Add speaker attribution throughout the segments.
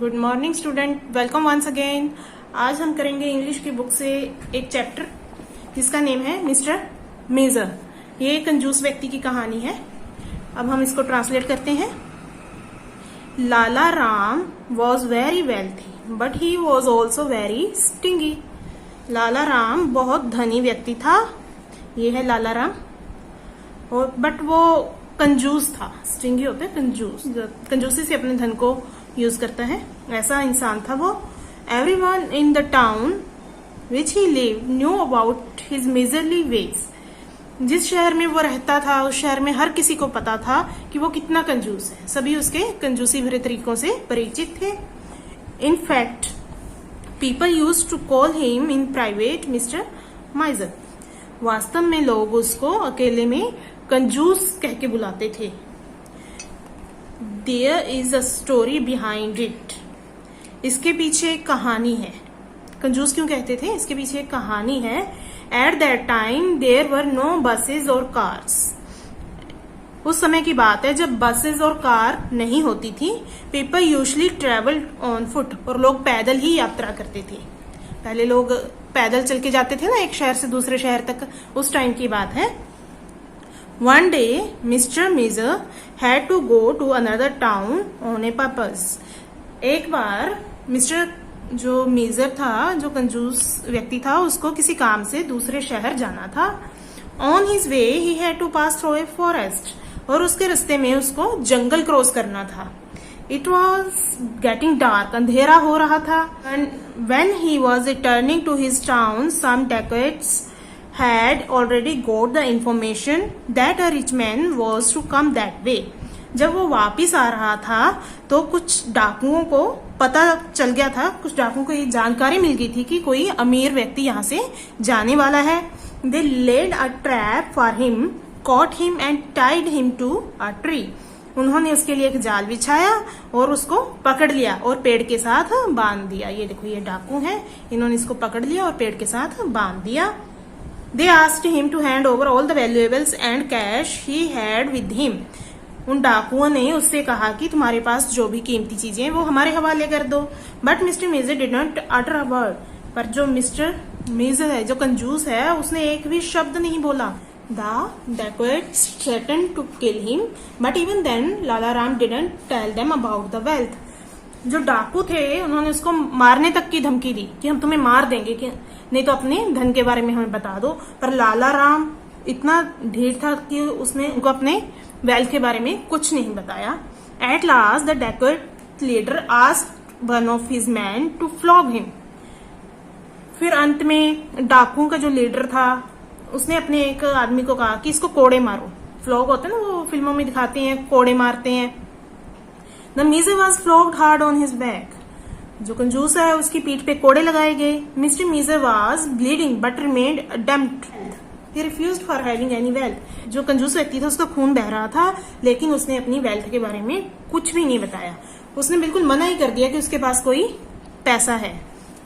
Speaker 1: Good morning student, welcome once again. आज हम करेंगे इंग्लिश की बुक से एक चैप्टर जिसका नेम है मिस्टर मेजर। ये एक कंजूस व्यक्ति की कहानी है। अब हम इसको ट्रांसलेट करते हैं। Lala Ram was very wealthy but he was also very stingy. Lala Ram बहुत धनी व्यक्ति था, ये है लाला राम, और बट वो कंजूस था। स्टिंगी होते हैं कंजूस, कंजूसी से अपने धन को यूज करता है, ऐसा इंसान था वो। Everyone in the town which he live knew about his miserly ways. जिस शहर में वो रहता था उस शहर में हर किसी को पता था कि वो कितना कंजूस है। सभी उसके कंजूसी भरे तरीकों से परिचित थे। In fact people use to call him in private mister Miser. वास्तव में लोग उसको अकेले में कंजूस कह के बुलाते थे। There is a story behind it. इसके पीछे एक कहानी है। कंजूस क्यों कहते थे, इसके पीछे एक कहानी है। At that time there were no buses or cars. उस समय की बात है जब बसेस और कार नहीं होती थी। People usually traveled on foot. और लोग पैदल ही यात्रा करते थे। पहले लोग पैदल चल के जाते थे ना, एक शहर से दूसरे शहर तक, उस टाइम की बात है। One day, Mr. Measer had to go to another town on a purpose. एक बार मिस्टर जो मीजर था, जो कंजूस व्यक्ति था, उसको किसी काम से दूसरे शहर जाना था। On his way, he had to pass through a forest. और उसके रास्ते में उसको जंगल क्रॉस करना था। It was getting dark. अंधेरा हो रहा था। And when he was returning to his town, some dacoits had already got the information that a rich man was to come that way. जब वो वापिस आ रहा था तो कुछ डाकुओं को पता चल गया था, कुछ डाकुओं को ये जानकारी मिल गई थी कि कोई अमीर व्यक्ति यहाँ से जाने वाला है। They laid a trap for him, caught him and tied him to a tree. उन्होंने उसके लिए एक जाल बिछाया और उसको पकड़ लिया और पेड़ के साथ बांध दिया। ये देखो, ये डाकू हैं, इन्होंने इसको पकड़ लिया और पेड़ के साथ बांध दिया। They asked him to hand over all the valuables and cash he had with him. उन डाकुओं ने उससे कहा कि तुम्हारे पास जो भी कीमती चीजें वो हमारे हवाले कर दो। But mister Major did not utter a word. पर जो मिस्टर मेजर है, जो कंजूस है, उसने एक भी शब्द नहीं बोला। The dacoits threatened to kill him, but even then Lala Ram didn't tell them about the wealth. जो डाकू थे उन्होंने उसको मारने तक की धमकी दी कि हम तुम्हें मार देंगे, कि नहीं तो अपने धन के बारे में हमें बता दो। पर लाला राम इतना ढीठ था कि उसने उनको अपने वेल्थ के बारे में कुछ नहीं बताया। At last the dacoit leader asked one of his man to flog him. फिर अंत में डाकुओं का जो लीडर था उसने अपने एक आदमी को कहा कि इसको कोड़े मारो। फ्लॉग होता है ना, वो फिल्मों में दिखाते हैं, कोड़े मारते हैं। The miser was flogged hard on his back. जो कंजूस है उसकी पीठ पे कोड़े लगाए गए। Mister miser was bleeding but remained dumped. He refused for having any wealth. जो कंजूस व्यक्ति था उसका खून बह रहा था, लेकिन उसने अपनी वेल्थ के बारे में कुछ भी नहीं बताया। उसने बिल्कुल मना ही कर दिया कि उसके पास कोई पैसा है।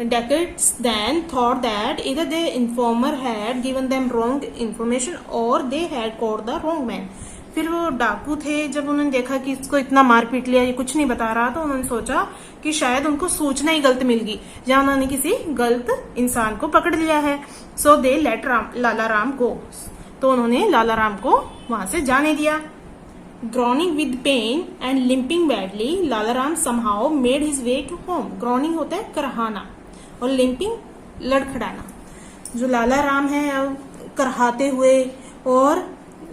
Speaker 1: Dacoits then thought that either the informer had given them wrong information or they had caught the wrong man. फिर वो डाकू थे, जब उन्होंने देखा कि इसको इतना मार पीट लिया, ये कुछ नहीं बता रहा, तो उन्होंने सोचा कि शायद उनको सूचना ही गलत मिल गई, या उन्होंने किसी गलत इंसान को पकड़ लिया है। So they let Lala Ram go. तो उन्होंने लाला राम को वहां से जाने दिया। Groaning with pain and limping badly, Lala Ram somehow made his way to home. Groaning होता है करहाना और लिम्पिंग लड़खड़ाना। जो लाला राम है करहाते हुए और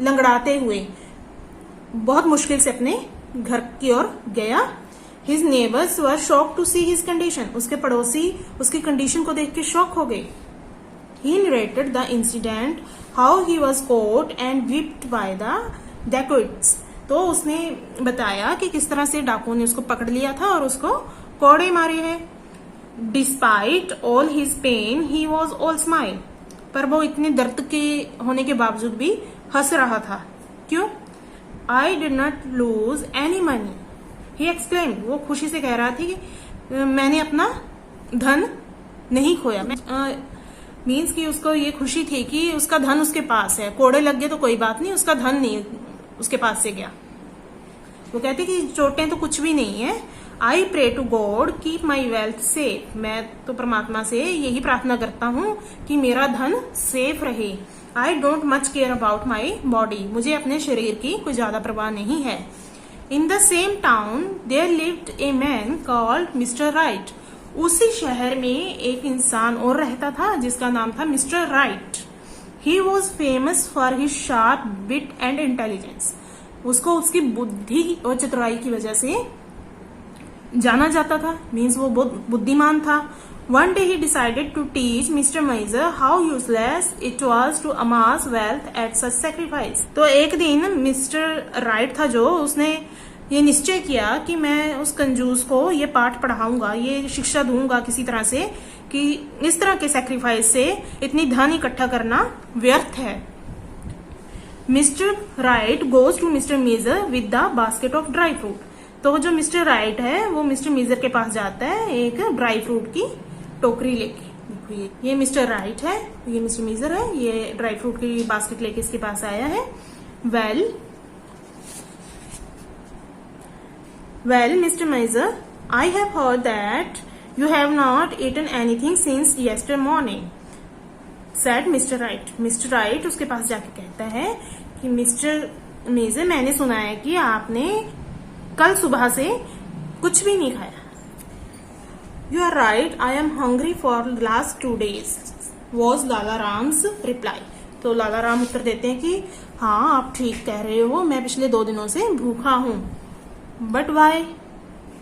Speaker 1: लंगड़ाते हुए बहुत मुश्किल से अपने घर की ओर गया। His neighbours were shock to see his condition. उसके पड़ोसी उसकी कंडीशन को देख के शॉक हो गए। He narrated the incident how he was caught and whipped by the dacoits। तो उसने बताया कि किस तरह से डाकुओं ने उसको पकड़ लिया था और उसको कोड़े मारे हैं। Despite all his pain he was all smile. पर वो इतने दर्द के होने के बावजूद भी हंस रहा था। क्यों? I did not lose any money, he exclaimed. वो खुशी से कह रहा था कि मैंने अपना धन नहीं खोया। मीन्स कि उसको ये खुशी थी कि उसका धन उसके पास है। कोड़े लग गए तो कोई बात नहीं, उसका धन नहीं उसके पास से गया। वो कहते कि चोटें तो कुछ भी नहीं है, I pray to God keep my wealth safe. मैं तो परमात्मा से यही प्रार्थना करता हूँ कि मेरा धन सेफ रहे। I don't much care about my body. मुझे अपने शरीर की कोई ज्यादा परवाह नहीं है। In the same town there lived a man called mister Right. उसी शहर में एक इंसान और रहता था जिसका नाम था mister Right. He was famous for his sharp wit and intelligence. उसको उसकी बुद्धि और चतुराई की वजह से जाना जाता था, मीन्स वो बहुत बुद्धिमान था। One day he decided to teach mister miser how useless it was to amass wealth at such sacrifice. तो एक दिन मिस्टर राइट था जो, उसने ये निश्चय किया कि मैं उस कंजूस को ये पाठ पढ़ाऊंगा, ये शिक्षा दूंगा किसी तरह से कि इस तरह के सेक्रीफाइस से इतनी धन इकट्ठा करना व्यर्थ है। Mister Right goes to mister Major with the basket of dry fruit. तो जो मिस्टर राइट है वो मिस्टर मेजर के पास जाता है एक ड्राई फ्रूट की टोकरी लेके। देखो ये मिस्टर राइट है, ये मिस्टर मेजर है, ये ड्राई फ्रूट की बास्केट लेके इसके पास आया है। Well mister major, I have heard that you have not eaten anything since yester morning, said mister right. Mister Wright उसके पास जाके कहता है कि मिस्टर मेजर, मैंने सुना है कि आपने कल सुबह से कुछ भी नहीं खाया। You are right, I am hungry for last 2 days was Lala Ram's reply. तो लाला राम उत्तर देते हैं कि हाँ आप ठीक कह रहे हो, मैं पिछले 2 दिनों से भूखा हूं। But why?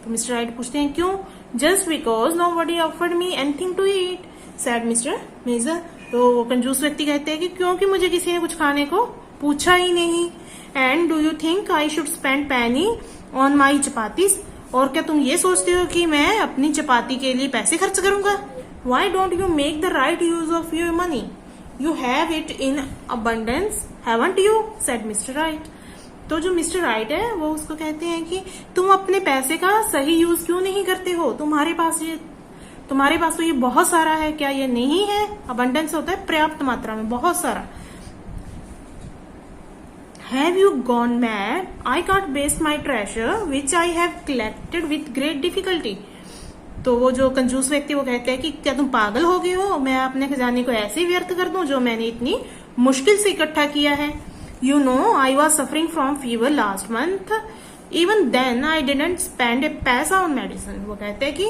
Speaker 1: तो मिस्टर राइट पूछते हैं क्यों? Just because nobody offered me anything to eat, said mister Major. तो कंजूस व्यक्ति कहते हैं कि क्योंकि मुझे किसी ने कुछ खाने को पूछा ही नहीं। And do you think I should spend पैनी ऑन माई चपातीज? और क्या तुम ये सोचते हो कि मैं अपनी चपाती के लिए पैसे खर्च करूंगा? Why don't you make the right use of your money? You have it in abundance, haven't you? Said mister right. तो जो मिस्टर राइट है वो उसको कहते हैं कि तुम अपने पैसे का सही यूज क्यों नहीं करते हो? तुम्हारे पास तो ये बहुत सारा है, क्या ये नहीं है? अबंडेंस होता है पर्याप्त मात्रा में, बहुत सारा। Have you gone mad? I can't waste my treasure which I have collected with great difficulty. तो वो जो कंजूस व्यक्ति वो कहते हैं कि क्या तुम पागल हो गए हो? मैं अपने खजाने को ऐसे ही व्यर्थ कर दूं जो मैंने इतनी मुश्किल से इकट्ठा किया है। You know, I was suffering from fever last month. Even then, I didn't spend a पैसा on medicine. वो कहते हैं कि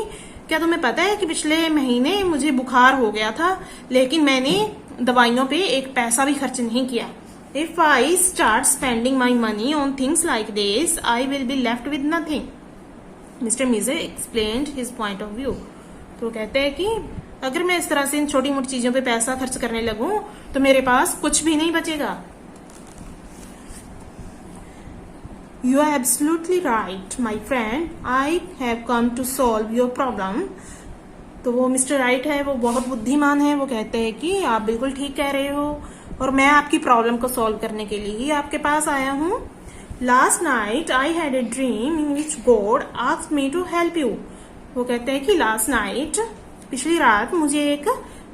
Speaker 1: क्या तुम्हें पता है कि पिछले महीने मुझे बुखार हो गया था, लेकिन मैंने दवाइयों पे एक पैसा भी खर्च नहीं किया। If I start spending my money on things like this, I will be left with nothing. Mr. Measer explained his point of view. तो कहते हैं कि अगर मैं इस तरह से इन छोटी मोटी चीजों पे पैसा खर्च करने लगूं तो मेरे पास कुछ भी नहीं बचेगा। You are absolutely right, my friend. I have come to solve your problem. तो वो मिस्टर राइट है, वो बहुत बुद्धिमान है। वो कहते हैं कि आप बिल्कुल ठीक कह रहे हो और मैं आपकी प्रॉब्लम को सॉल्व करने के लिए ही आपके पास आया हूँ। Last night I had a dream in which God asked me to help you. वो कहते हैं कि लास्ट नाइट, पिछली रात, मुझे एक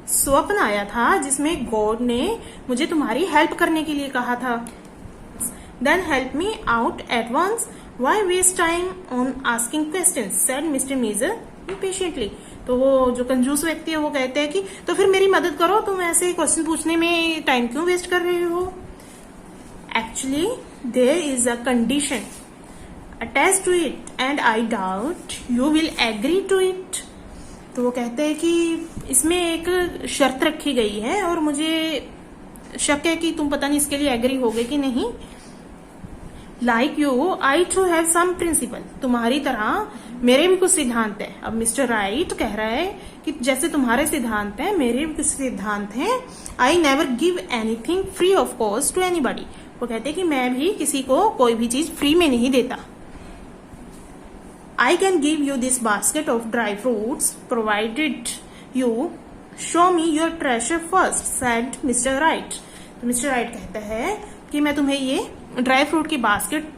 Speaker 1: स्वप्न आया था जिसमें गॉड ने मुझे तुम्हारी हेल्प करने के लिए कहा था। Then help me out at once, why waste time on asking questions, said mister Major impatiently. तो वो जो कंजूस व्यक्ति है वो कहते हैं कि तो फिर मेरी मदद करो, तुम ऐसे क्वेश्चन पूछने में टाइम क्यों वेस्ट कर रहे हो? Actually there is a condition attached to it and I doubt you will agree to it. तो वो कहते हैं कि इसमें एक शर्त रखी गई है और मुझे शक है कि तुम पता नहीं इसके लिए एग्री होगे कि नहीं। Like you I too have some principle, तुम्हारी तरह मेरे भी कुछ सिद्धांत है। अब मिस्टर राइट कह रहा है कि जैसे तुम्हारे सिद्धांत हैं मेरे भी कुछ सिद्धांत हैं। I never give anything free of cost to anybody. वो कहते हैं कि मैं भी किसी को कोई भी चीज फ्री में नहीं देता। I can give you this basket of dry fruits provided you show me your treasure first, said mister right. तो मिस्टर राइट कहता है कि मैं तुम्हें ये ड्राई फ्रूट की बास्केट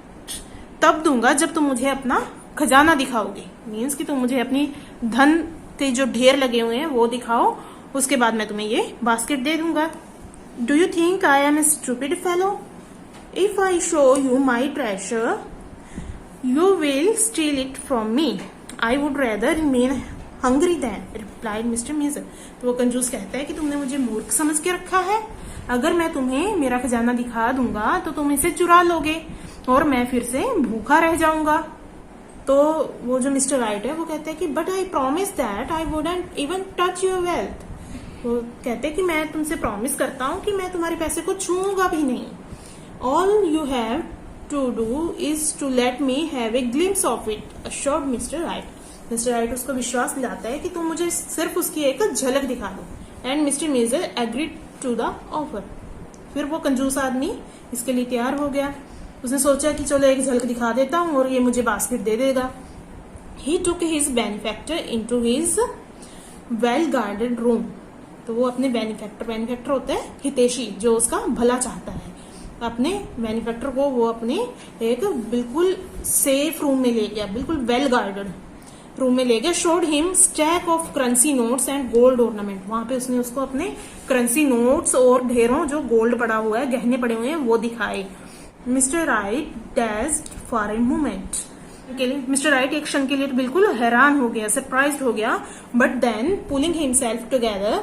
Speaker 1: तब दूंगा जब तुम मुझे अपना खजाना दिखाओगे, मीन्स कि तुम मुझे अपनी धन के जो ढेर लगे हुए हैं वो दिखाओ, उसके बाद मैं तुम्हें ये बास्केट दे दूंगा। Do you think I am a stupid fellow? If I show you my treasure you will steal it from me. I would rather remain hungry then, replied mister Major. तो वो कंजूस कहता है कि तुमने मुझे मूर्ख समझ के रखा है, अगर मैं तुम्हें मेरा खजाना दिखा दूंगा तो तुम इसे चुरा लोगे और मैं फिर से भूखा रह जाऊंगा। तो वो जो मिस्टर राइट है वो कहते हैं कि but I promise that I wouldn't even touch your wealth. वो कहते हैं कि मैं तुमसे प्रॉमिस करता हूं कि मैं तुम्हारे पैसे को छूऊंगा भी नहीं। All you have to do is to let me have a glimpse of it, assured mister right. Mister Right उसको विश्वास दिलाता है कि तुम मुझे सिर्फ उसकी एक झलक दिखा दो। And mister Major agreed to the offer. फिर वो कंजूस आदमी इसके लिए तैयार हो गया। उसने सोचा कि चलो एक झलक दिखा देता हूं और ये मुझे बास्केट दे देगा। He took his benefactor into his well guarded room. तो वो अपने बेनिफैक्टर होता है हितैषी, जो उसका भला चाहता है, अपने बेनिफैक्टर को वो अपने एक बिल्कुल सेफ रूम में ले गया, बिल्कुल वेल गार्डेड रूम में ले गया। Showed him stack of currency notes and gold ornament. वहां पे उसने उसको अपने करेंसी नोट्स और ढेरों जो गोल्ड पड़ा हुआ है, गहने पड़े हुए हैं, वो दिखाए। Mister Wright dazed for a moment. Mister Wright एक क्षण के लिए तो बिल्कुल हैरान हो गया, सरप्राइज्ड हो गया। But then pulling himself together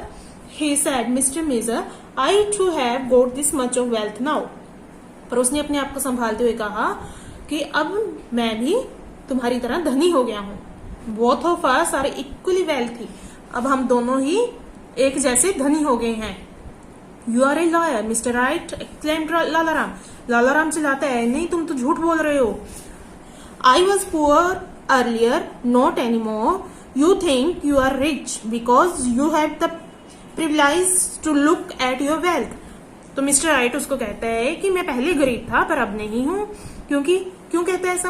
Speaker 1: he said, mister major I too have got this much of wealth now. पर उसने अपने आप को संभालते हुए कहा कि अब मैं भी तुम्हारी तरह धनी हो गया हूं। Both of us are equally wealthy. अब हम दोनों ही एक जैसे धनी हो गए हैं। You are a liar mister Right, exclaimed Lalaram. Lalaram चिल्लाता है, नहीं तुम तो झूठ बोल रहे हो। I was poor earlier, not any more. You think you are rich because you have the privilege to look at your wealth. तो मिस्टर राइट उसको कहता है कि मैं पहले गरीब था पर अब नहीं हूं। क्यों कहता है ऐसा?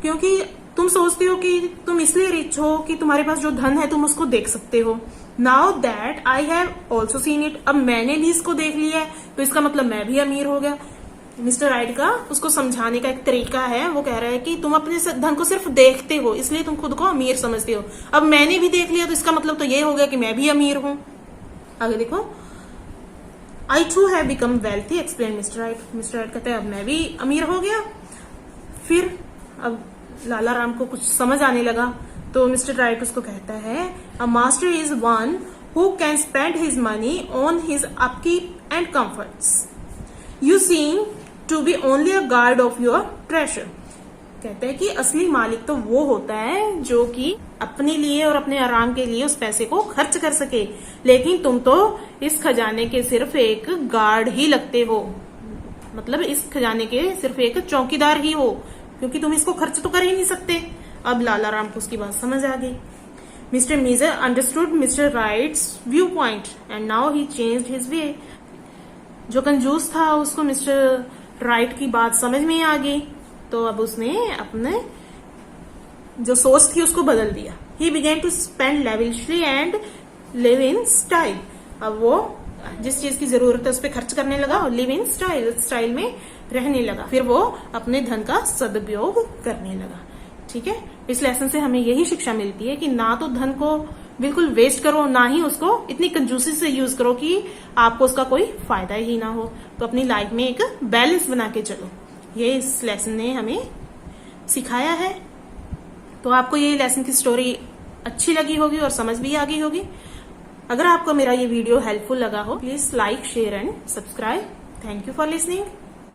Speaker 1: क्योंकि तुम सोचते हो कि तुम इसलिए रिच हो कि तुम्हारे पास जो धन है तुम उसको देख सकते हो। Now that I have also seen it, अब मैंने भी इसको देख लिया है तो इसका मतलब मैं भी अमीर हो गया। मिस्टर राइट का उसको समझाने का एक तरीका है, वो कह रहा है कि तुम अपने धन को सिर्फ देखते हो इसलिए तुम खुद को अमीर समझते हो, अब मैंने भी देख लिया तो इसका मतलब तो ये हो गया कि मैं भी अमीर हूं। आगे देखो, I too have become wealthy, explained mister right. Mister Wright कहते हैं अब मैं भी अमीर हो गया। फिर अब लाला राम को कुछ समझ आने लगा तो मिस्टर राइट उसको कहता है, a master is one who can spend his money on his upkeep and comforts. You seem to be only a guard of your treasure. कहते हैं कि असली मालिक तो वो होता है जो कि अपने लिए और अपने आराम के लिए उस पैसे को खर्च कर सके, लेकिन तुम तो इस खजाने के सिर्फ एक गार्ड ही लगते हो, मतलब इस खजाने के सिर्फ एक चौकीदार ही हो, क्योंकि तुम इसको खर्च तो कर ही नहीं सकते। अब लाला राम को उसकी बात समझ आ गई। Mister Major understood mister Right's view point and now he changed his way. जो कंजूस था उसको मिस्टर राइट की बात समझ में आ गई, तो अब उसने अपने जो सोच थी उसको बदल दिया। He began to spend lavishly and live in style. अब वो जिस चीज की जरूरत है उस पर खर्च करने लगा और लिव इन स्टाइल में रहने लगा। फिर वो अपने धन का सदुपयोग करने लगा। ठीक है, इस लेसन से हमें यही शिक्षा मिलती है कि ना तो धन को बिल्कुल वेस्ट करो, ना ही उसको इतनी कंजूसी से यूज करो कि आपको उसका कोई फायदा ही ना हो। तो अपनी लाइफ में एक बैलेंस बना के चलो, ये इस लेसन ने हमें सिखाया है। तो आपको ये लेसन की स्टोरी अच्छी लगी होगी और समझ भी आ गई होगी। अगर आपको मेरा ये वीडियो हेल्पफुल लगा हो, please like, share and subscribe. Thank you for listening.